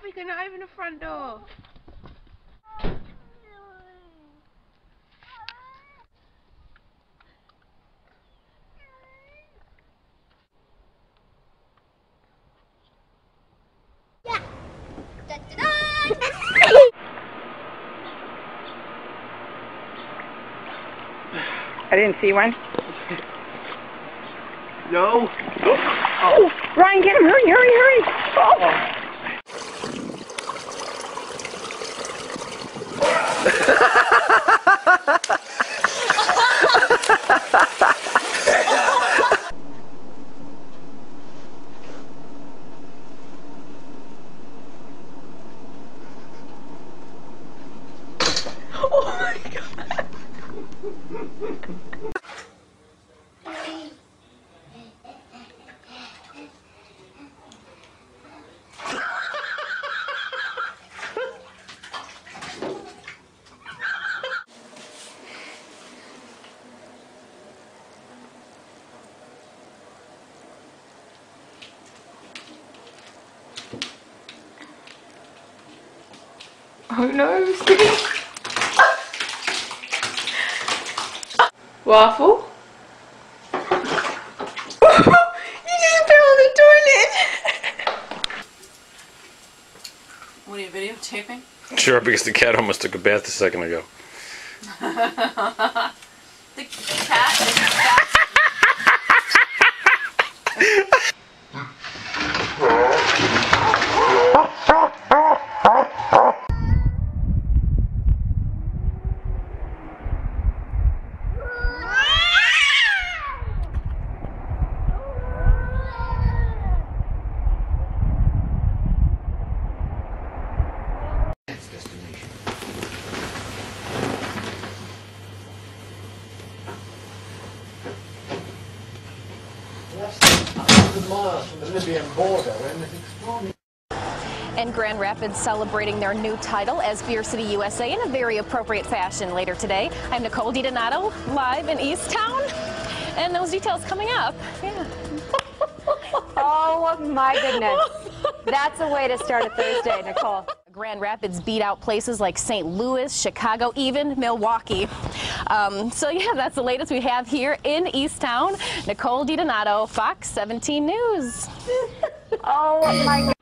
you cannot open the front door. Yeah. Da, da, da. I didn't see one. No. Oh, Ryan, get him! Hurry, hurry, hurry! Oh. Oh my God. Oh no, Steve. Waffle? You just fell on the toilet! What are you videotaping? Sure, because the cat almost took a bath a second ago. The cat is fast. That's 100 miles from the Libyan border, and it's extraordinary. And Grand Rapids celebrating their new title as Beer City, USA in a very appropriate fashion later today. I'm Nicole DiDonato, live in East Town, and those details coming up. Yeah. Oh my goodness. That's a way to start a Thursday, Nicole. Grand Rapids beat out places like St. Louis, Chicago, even Milwaukee. So yeah, that's the latest we have here in East Town. Nicole DiDonato, Fox 17 News. Oh my goodness.